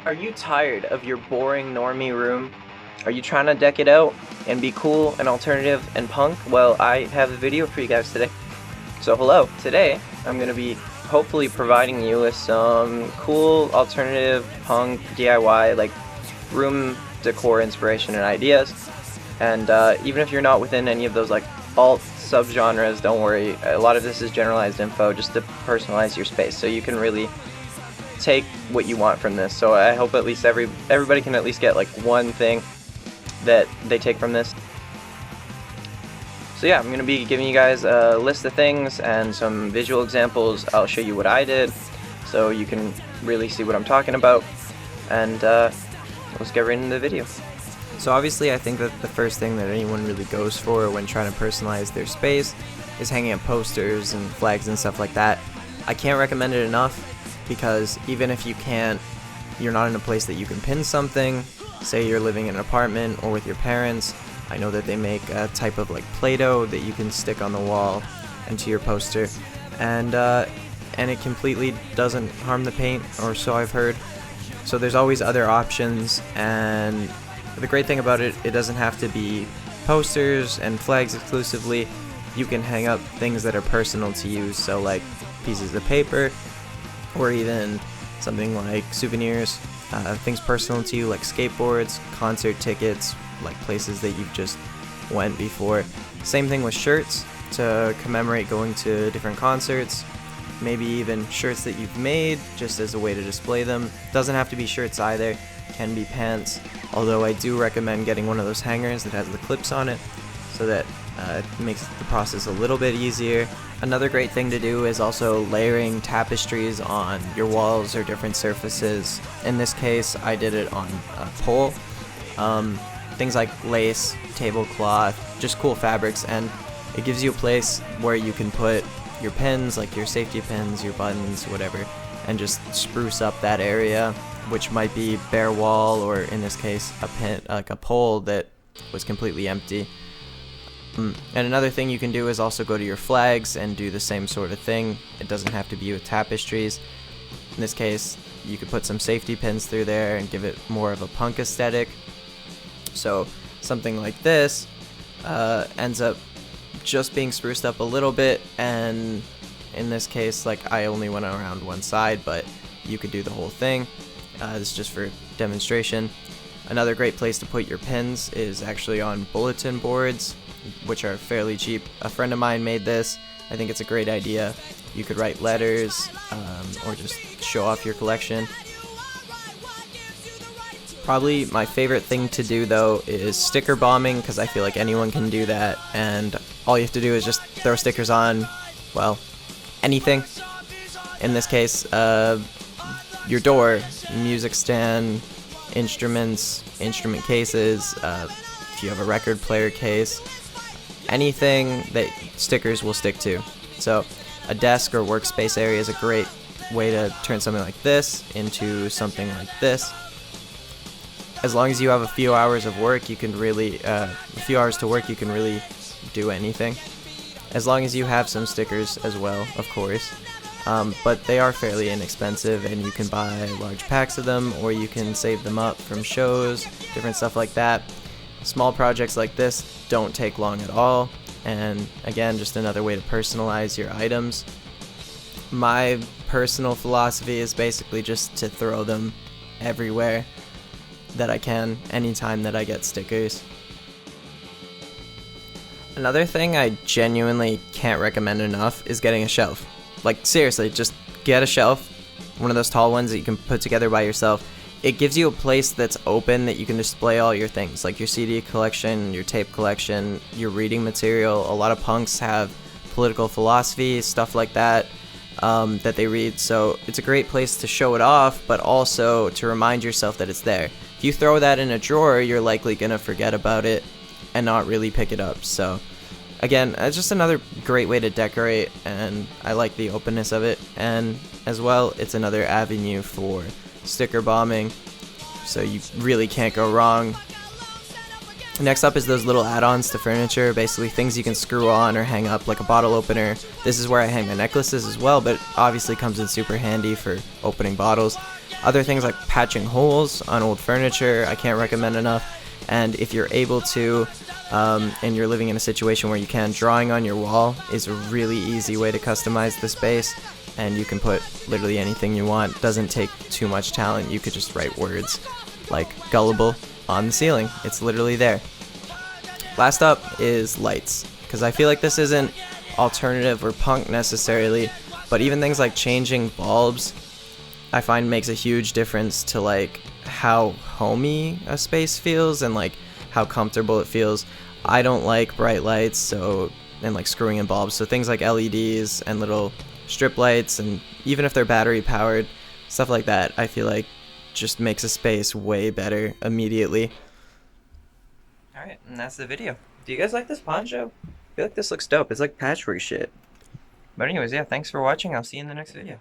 Are you tired of your boring normie room? Are you trying to deck it out and be cool and alternative and punk? Well, I have a video for you guys today. So hello, today I'm going to be hopefully providing you with some cool alternative punk DIY like room decor inspiration and ideas. And even if you're not within any of those like alt subgenres, don't worry, a lot of this is generalized info just to personalize your space so you can really take what you want from this. So I hope at least everybody can at least get like one thing that they take from this. So yeah, I'm going to be giving you guys a list of things and some visual examples. I'll show you what I did so you can really see what I'm talking about, and let's get right into the video. So obviously I think that the first thing that anyone really goes for when trying to personalize their space is hanging up posters and flags and stuff like that. I can't recommend it enough, because even if you're not in a place that you can pin something, say you're living in an apartment or with your parents, I know that they make a type of like Play-Doh that you can stick on the wall and to your poster, and it completely doesn't harm the paint, or so I've heard. So there's always other options, and the great thing about it doesn't have to be posters and flags exclusively. You can hang up things that are personal to you, so like pieces of paper, or even something like souvenirs, things personal to you like skateboards, concert tickets, like places that you've just went before. Same thing with shirts to commemorate going to different concerts, maybe even shirts that you've made just as a way to display them. Doesn't have to be shirts either, can be pants, although I do recommend getting one of those hangers that has the clips on it so that it makes the process a little bit easier. Another great thing to do is also layering tapestries on your walls or different surfaces. In this case, I did it on a pole. Things like lace, tablecloth, just cool fabrics, and it gives you a place where you can put your pins, like your safety pins, your buttons, whatever, and just spruce up that area, which might be bare wall, or in this case, a pin, like a pole that was completely empty. And another thing you can do is also go to your flags and do the same sort of thing. It doesn't have to be with tapestries. In this case, you could put some safety pins through there and give it more of a punk aesthetic. So something like this ends up just being spruced up a little bit, and in this case, like, I only went around one side, but you could do the whole thing. This is just for demonstration. Another great place to put your pins is actually on bulletin boards, which are fairly cheap. A friend of mine made this. I think it's a great idea. You could write letters, or just show off your collection. Probably my favorite thing to do though is sticker bombing, because I feel like anyone can do that, and all you have to do is just throw stickers on, well, anything. In this case, your door, music stand, instruments, instrument cases, if you have a record player case, anything that stickers will stick to. So a desk or workspace area is a great way to turn something like this into something like this. As long as you have a few hours of work, you can really, you can really do anything. As long as you have some stickers as well, of course. But they are fairly inexpensive, and you can buy large packs of them, or you can save them up from shows, different stuff like that. Small projects like this don't take long at all, and again, just another way to personalize your items. My personal philosophy is basically just to throw them everywhere that I can, anytime that I get stickers. Another thing I genuinely can't recommend enough is getting a shelf. Like, seriously, just get a shelf, one of those tall ones that you can put together by yourself. It gives you a place that's open that you can display all your things, like your CD collection, your tape collection, your reading material. A lot of punks have political philosophy, stuff like that, that they read, so it's a great place to show it off, but also to remind yourself that it's there. If you throw that in a drawer, you're likely gonna forget about it and not really pick it up. So again, it's just another great way to decorate, and I like the openness of it, and as well, it's another avenue for sticker bombing, so you really can't go wrong. Next up is those little add-ons to furniture, basically things you can screw on or hang up, like a bottle opener. This is where I hang my necklaces as well, but it obviously comes in super handy for opening bottles. Other things like patching holes on old furniture, I can't recommend enough. And if you're able to, and you're living in a situation where you can, drawing on your wall is a really easy way to customize the space, and you can put literally anything you want. Doesn't take too much talent. You could just write words like gullible on the ceiling. It's literally there. Last up is lights, because I feel like this isn't alternative or punk necessarily, but even things like changing bulbs I find makes a huge difference to like how homey a space feels and like how comfortable it feels. I don't like bright lights, and like screwing in bulbs, so things like LEDs and little strip lights, and even if they're battery powered, stuff like that, I feel like just makes a space way better immediately. Alright, and that's the video. Do you guys like this poncho? I feel like this looks dope. It's like patchwork shit. But anyways, yeah, thanks for watching. I'll see you in the next video.